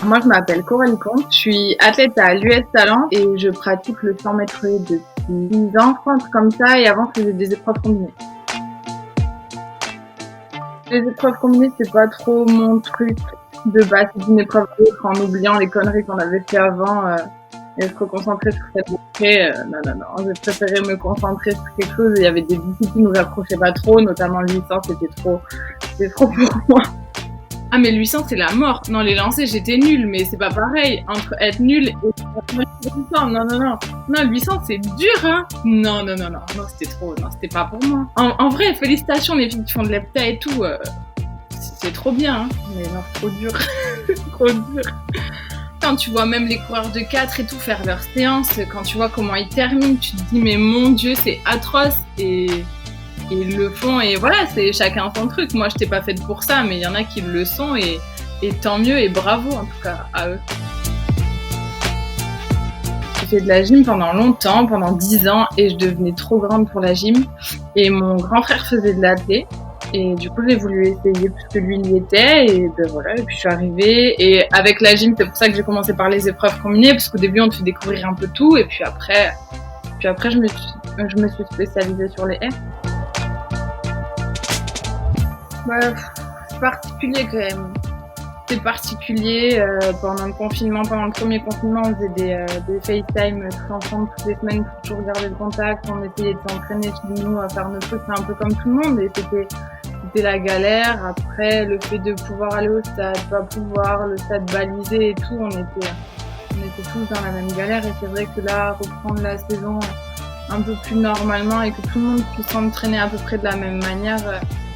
Moi, je m'appelle Coralie Comte, je suis athlète à l'US Talent et je pratique le 100 mètres haies depuis 10 ans, un truc comme ça, et avant, je faisais des épreuves combinées. Les épreuves combinées, c'est pas trop mon truc de passer d'une épreuve à l'autre en oubliant les conneries qu'on avait fait avant et se reconcentrer sur cette bouclée. Non, j'ai préféré me concentrer sur quelque chose. Il y avait des disciplines où j'approchais pas trop, notamment le 800, c'était trop pour moi. Ah, mais le 800, c'est la mort. Non, les lancers, j'étais nulle, mais c'est pas pareil. Entre être nulle et le 800, non. Non, le 800, c'est dur, hein. Non, c'était trop, non, c'était pas pour moi. En vrai, félicitations les filles qui font de l'hepta et tout, c'est trop bien, hein. Mais non, trop dur. Trop dur. Quand tu vois même les coureurs de 4 et tout faire leur séance, quand tu vois comment ils terminent, tu te dis, mais mon Dieu, c'est atroce. Et ils le font et voilà, c'est chacun son truc. Moi, je t'ai pas faite pour ça, mais il y en a qui le sont et tant mieux et bravo en tout cas à eux. J'ai fait de la gym pendant longtemps, pendant 10 ans et je devenais trop grande pour la gym. Et mon grand frère faisait de l'athlé et du coup, j'ai voulu essayer puisque lui il y était et ben voilà. Et puis je suis arrivée et avec la gym, c'est pour ça que j'ai commencé par les épreuves combinées parce qu'au début, on te fait découvrir un peu tout et puis après, je me suis spécialisée sur les haies. Bah, c'est particulier quand même. C'est particulier. Pendant le confinement, pendant le premier confinement, on faisait des FaceTime tous ensemble toutes les semaines pour toujours garder le contact. On essayait de s'entraîner chez nous à faire nos trucs. C'est un peu comme tout le monde et c'était la galère. Après, le fait de pouvoir aller au stade, pas pouvoir, le stade balisé et tout, on était tous dans la même galère. Et c'est vrai que là, reprendre la saison un peu plus normalement et que tout le monde puisse s'entraîner à peu près de la même manière,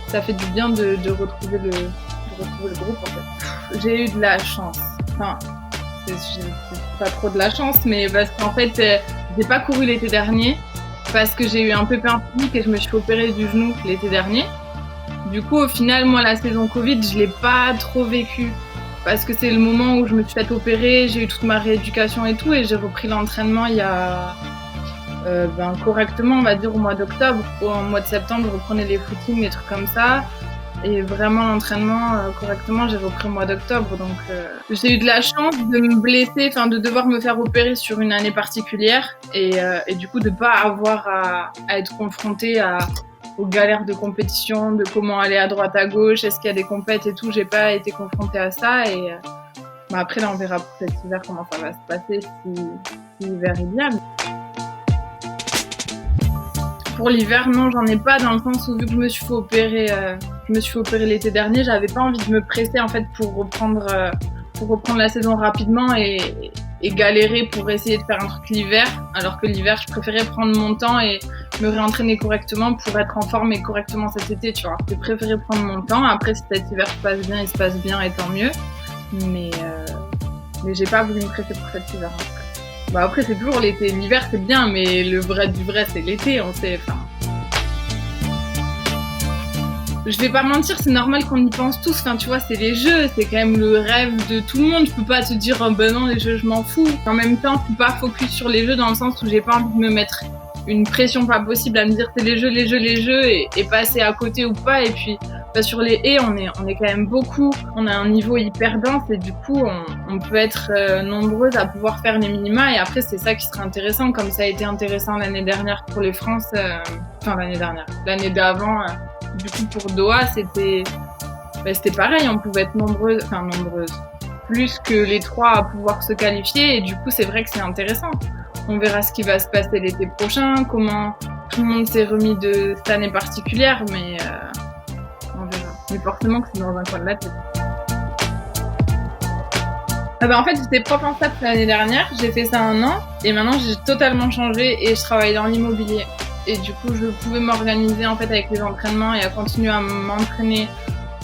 ça fait du bien de retrouver le groupe en fait. J'ai eu de la chance. Enfin, c'est pas trop de la chance, mais parce qu'en fait, j'ai pas couru l'été dernier parce que j'ai eu un pépin physique et je me suis opérée du genou l'été dernier. Du coup, au final, moi, la saison Covid, je l'ai pas trop vécue parce que c'est le moment où je me suis fait opérer, j'ai eu toute ma rééducation et tout et j'ai repris l'entraînement il y a correctement, on va dire au mois d'octobre. Au mois de septembre, je reprenais les footings, des trucs comme ça. Et vraiment, l'entraînement, correctement, j'ai repris au mois d'octobre. Donc, j'ai eu de la chance de me blesser, de devoir me faire opérer sur une année particulière. Et du coup, de pas avoir à être confrontée aux galères de compétition, de comment aller à droite, à gauche, est-ce qu'il y a des compètes et tout. J'ai pas été confrontée à ça. Et après, là, on verra pour cet hiver comment ça va se passer si l'hiver est bien. Pour l'hiver, non, j'en ai pas dans le sens où vu que je me suis fait opérer l'été dernier, j'avais pas envie de me presser en fait pour reprendre la saison rapidement et galérer pour essayer de faire un truc l'hiver. Alors que l'hiver, je préférais prendre mon temps et me réentraîner correctement pour être en forme et correctement cet été, tu vois. J'ai préféré prendre mon temps. Après, si cet hiver se passe bien, il se passe bien et tant mieux. Mais j'ai pas voulu me presser pour cet hiver en fait. Bah après c'est toujours l'été, l'hiver c'est bien, mais le vrai du vrai c'est l'été, on sait. Je vais pas mentir, c'est normal qu'on y pense tous. Tu vois, c'est les jeux, c'est quand même le rêve de tout le monde. Je peux pas te dire oh ben non les jeux je m'en fous. En même temps, je suis pas focus sur les jeux dans le sens où j'ai pas envie de me mettre une pression pas possible à me dire c'est les jeux et passer à côté ou pas. Et puis sur les haies, on est quand même beaucoup. On a un niveau hyper dense et du coup, on peut être nombreuses à pouvoir faire les minima. Et après, c'est ça qui sera intéressant, comme ça a été intéressant l'année dernière pour les France. L'année d'avant, du coup pour Doha, c'était pareil. On pouvait être nombreuses, plus que les 3 à pouvoir se qualifier. Et du coup, c'est vrai que c'est intéressant. On verra ce qui va se passer l'été prochain, comment tout le monde s'est remis de cette année particulière, mais on verra. Mais forcément que c'est dans un coin de la tête. En fait, j'étais prof en STAPS l'année dernière, j'ai fait ça 1 an, et maintenant j'ai totalement changé et je travaille dans l'immobilier. Et du coup, je pouvais m'organiser en fait avec les entraînements et à continuer à m'entraîner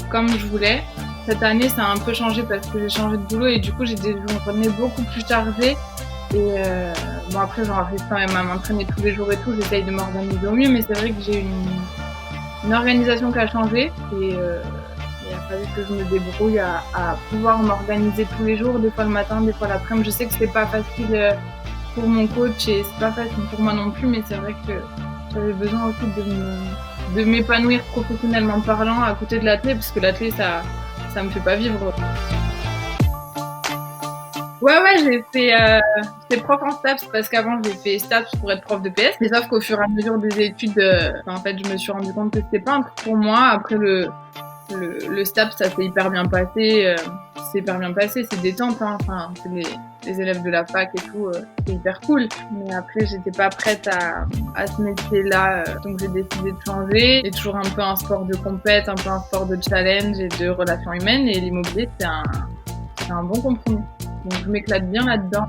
comme je voulais. Cette année, ça a un peu changé parce que j'ai changé de boulot et du coup, j'ai des journées beaucoup plus chargées. Et après, j'arrive quand même à m'entraîner tous les jours et tout, j'essaye de m'organiser au mieux, mais c'est vrai que j'ai une organisation qui a changé et il a fallu que je me débrouille à pouvoir m'organiser tous les jours, des fois le matin, des fois l'après-midi. Je sais que c'est pas facile pour mon coach et c'est pas facile pour moi non plus, mais c'est vrai que j'avais besoin aussi de m'épanouir professionnellement parlant à côté de l'athlé, parce que l'athlé ça me fait pas vivre. Ouais, j'étais prof en STAPS parce qu'avant j'ai fait STAPS pour être prof de PS. Mais sauf qu'au fur et à mesure des études, en fait, je me suis rendu compte que c'était pas un truc pour moi. Après le STAPS, ça s'est hyper bien passé. C'est hyper bien passé, c'est détente, hein. Enfin, c'est les élèves de la fac et tout, c'est hyper cool. Mais après, j'étais pas prête à ce métier-là, donc j'ai décidé de changer. C'est toujours un peu un sport de compète, un peu un sport de challenge et de relations humaines. Et l'immobilier, c'est un bon compromis. Donc je m'éclate bien là-dedans.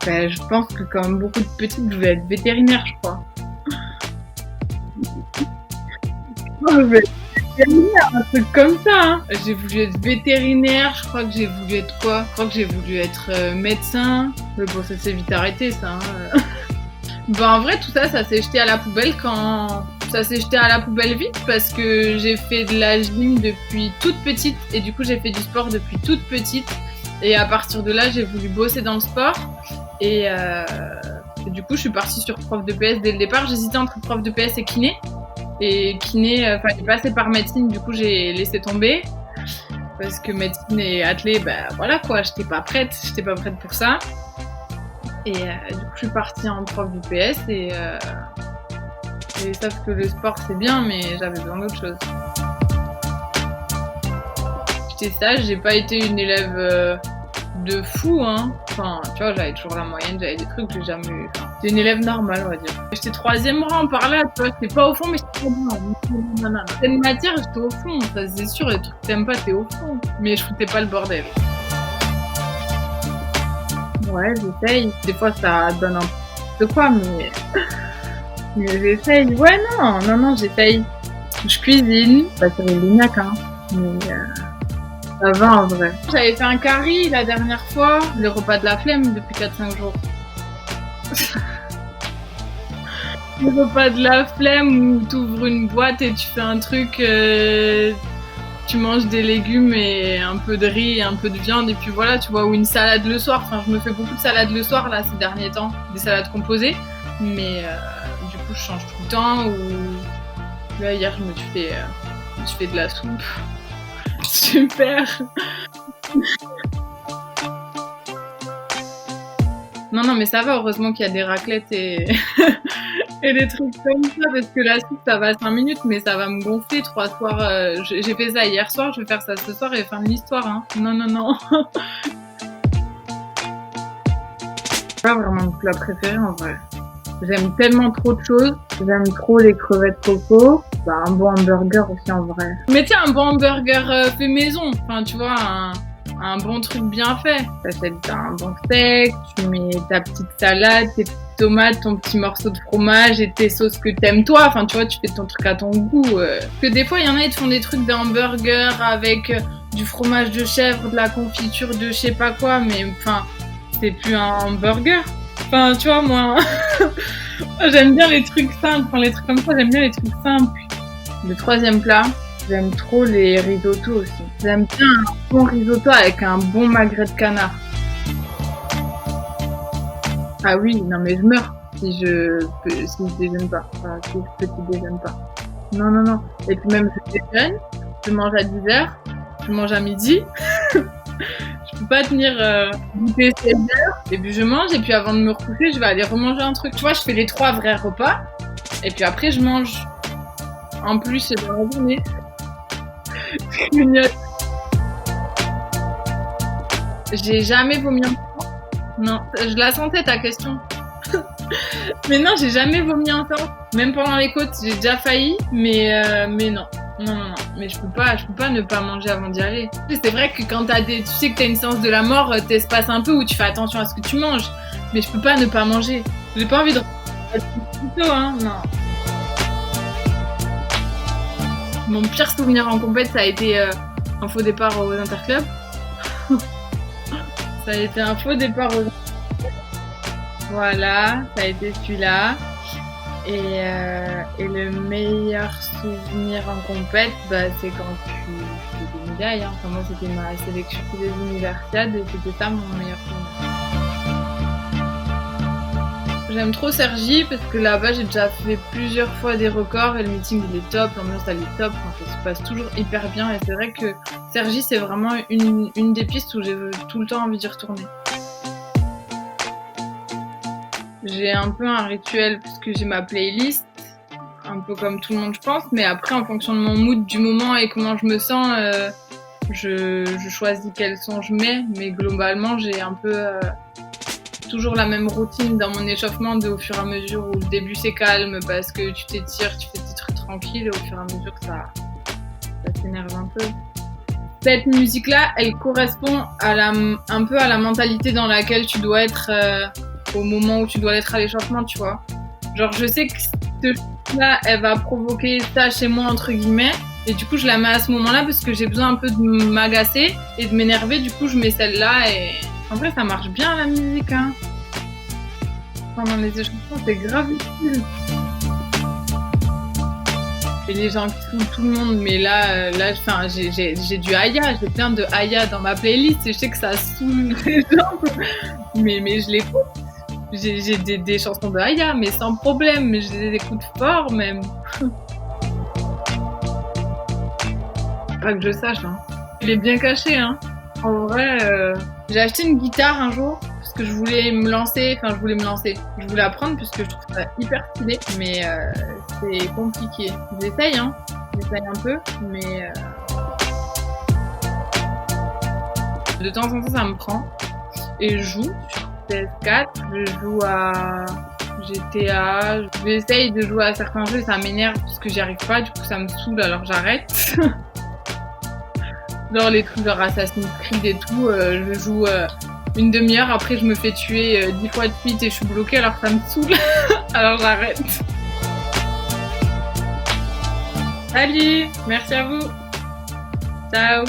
Ben, je pense que comme beaucoup de petites, je vais être vétérinaire, je crois. Je vais être vétérinaire, un truc comme ça, hein. J'ai voulu être vétérinaire, je crois que j'ai voulu être quoi? Je crois que j'ai voulu être médecin. Mais bon, ça s'est vite arrêté, ça, hein. Ben, en vrai, tout ça, ça s'est jeté à la poubelle ça s'est jeté à la poubelle vite parce que j'ai fait de la gym depuis toute petite et du coup, j'ai fait du sport depuis toute petite. Et à partir de là, j'ai voulu bosser dans le sport. Et du coup, je suis partie sur prof de PS dès le départ. J'hésitais entre prof de PS et kiné. Et kiné, fallait passer par médecine, du coup, j'ai laissé tomber. Parce que médecine et athlé, ben voilà quoi, j'étais pas prête pour ça. Et du coup, je suis partie en prof du PS et sauf que le sport c'est bien, mais j'avais besoin d'autre chose. J'étais sage, j'ai pas été une élève de fou, hein. Enfin, tu vois, j'avais toujours la moyenne, j'avais des trucs que j'ai jamais eu. Enfin, j'étais une élève normale, on va dire. J'étais 3e rang par là, tu vois, j'étais pas au fond, mais j'étais pas bien. Cette matière, j'étais au fond, ça c'est sûr, les trucs que t'aimes pas, t'es au fond. Mais je foutais pas le bordel. Ouais, j'essaye. Des fois, ça donne un peu de quoi, mais j'essaye. Ouais, non, j'essaye. Je cuisine. Pas sur les lignacs, hein. Mais ça va en vrai. J'avais fait un curry la dernière fois. Le repas de la flemme depuis 4-5 jours. Le repas de la flemme où t'ouvres une boîte et tu fais un truc. Tu manges des légumes et un peu de riz et un peu de viande et puis voilà, tu vois, ou une salade le soir. Enfin, je me fais beaucoup de salades le soir là ces derniers temps, des salades composées, mais du coup je change tout le temps. Ou là hier je me suis fait de la soupe. Super. Non, mais ça va, heureusement qu'il y a des raclettes et des trucs comme ça, parce que la soupe, ça va 5 minutes, mais ça va me gonfler 3 soirs. J'ai fait ça hier soir, je vais faire ça ce soir et fin de l'histoire, hein. Non. Pas vraiment de plat préféré, en vrai. J'aime tellement trop de choses. J'aime trop les crevettes coco. Bah, un bon hamburger aussi, en vrai. Mais tiens, un bon hamburger fait maison. Enfin, tu vois, un bon truc bien fait. T'achètes un bon steak, tu mets ta petite salade, tes petites tomates, ton petit morceau de fromage et tes sauces que t'aimes toi. Enfin, tu vois, tu fais ton truc à ton goût. Parce que des fois, il y en a, ils te font des trucs d'hamburger avec du fromage de chèvre, de la confiture de je sais pas quoi, mais enfin, c'est plus un hamburger. Enfin, tu vois, moi, j'aime bien les trucs simples. Enfin, les trucs comme ça, j'aime bien les trucs simples. Le 3e plat, j'aime trop les risottos aussi. J'aime bien un bon risotto avec un bon magret de canard. Ah oui, non mais je meurs si je déjeune pas. Enfin, si je petit déjeune pas. Non. Et puis même je déjeune, je mange à 10h, je mange à midi. Je peux pas tenir goûter 16h. Et puis je mange et puis avant de me recoucher, je vais aller remanger un truc. Tu vois, je fais les 3 vrais repas et puis après je mange. En plus, c'est dans la journée. J'ai jamais vomi en séance. Non, je la sentais ta question. Mais non, j'ai jamais vomi en séance. Même pendant les côtes, j'ai déjà failli, mais non. Non. Mais je peux pas ne pas manger avant d'y aller. C'est vrai que quand tu sais que t'as une séance de la mort, t'espaces un peu où tu fais attention à ce que tu manges. Mais je peux pas ne pas manger. J'ai pas envie de plutôt, hein. Non. Mon pire souvenir en compète, ça a été un faux départ aux interclubs. Ça a été un faux départ aux interclubs. Voilà, ça a été celui-là. Et le meilleur souvenir en compète, bah, c'est quand tu fais des médailles. Hein. Enfin, moi, c'était ma sélection des universiades et c'était ça mon meilleur souvenir. J'aime trop Cergy parce que là-bas j'ai déjà fait plusieurs fois des records et le meeting il est top, l'ambiance elle est top, enfin, ça se passe toujours hyper bien et c'est vrai que Sergi, c'est vraiment une des pistes où j'ai tout le temps envie d'y retourner. J'ai un peu un rituel parce que j'ai ma playlist, un peu comme tout le monde je pense, mais après en fonction de mon mood du moment et comment je me sens, je choisis quel son je mets, mais globalement j'ai un peu toujours la même routine dans mon échauffement au fur et à mesure où le début c'est calme parce que tu t'étires, tu fais des trucs tranquilles et au fur et à mesure ça s'énerve un peu. Cette musique-là, elle correspond un peu à la mentalité dans laquelle tu dois être au moment où tu dois être à l'échauffement, tu vois. Genre, je sais que cette chose-là, elle va provoquer ça chez moi, entre guillemets, et du coup, je la mets à ce moment-là parce que j'ai besoin un peu de m'agacer et de m'énerver, du coup, je mets celle-là et... En vrai, ça marche bien, la musique, hein. Pendant les échauffements, c'est grave utile. Et les gens qui font tout le monde, mais là, enfin, j'ai du Aya, j'ai plein de Aya dans ma playlist et je sais que ça saoule les gens, mais je l'écoute. J'ai des chansons de Aya, mais sans problème, mais je les écoute fort même. Pas que je sache, hein. Il est bien caché, hein. En vrai, j'ai acheté une guitare un jour parce que je voulais me lancer. Je voulais apprendre parce que je trouve ça hyper stylé, mais c'est compliqué. J'essaye un peu, mais de temps en temps ça me prend. Et je joue sur PS4, je joue à GTA, j'essaye de jouer à certains jeux, ça m'énerve parce que j'y arrive pas, du coup ça me saoule alors j'arrête. Genre les trucs genre Assassin's Creed et tout, je joue une demi-heure, après je me fais tuer 10 fois de suite et je suis bloquée alors ça me saoule, alors j'arrête. Salut, merci à vous. Ciao.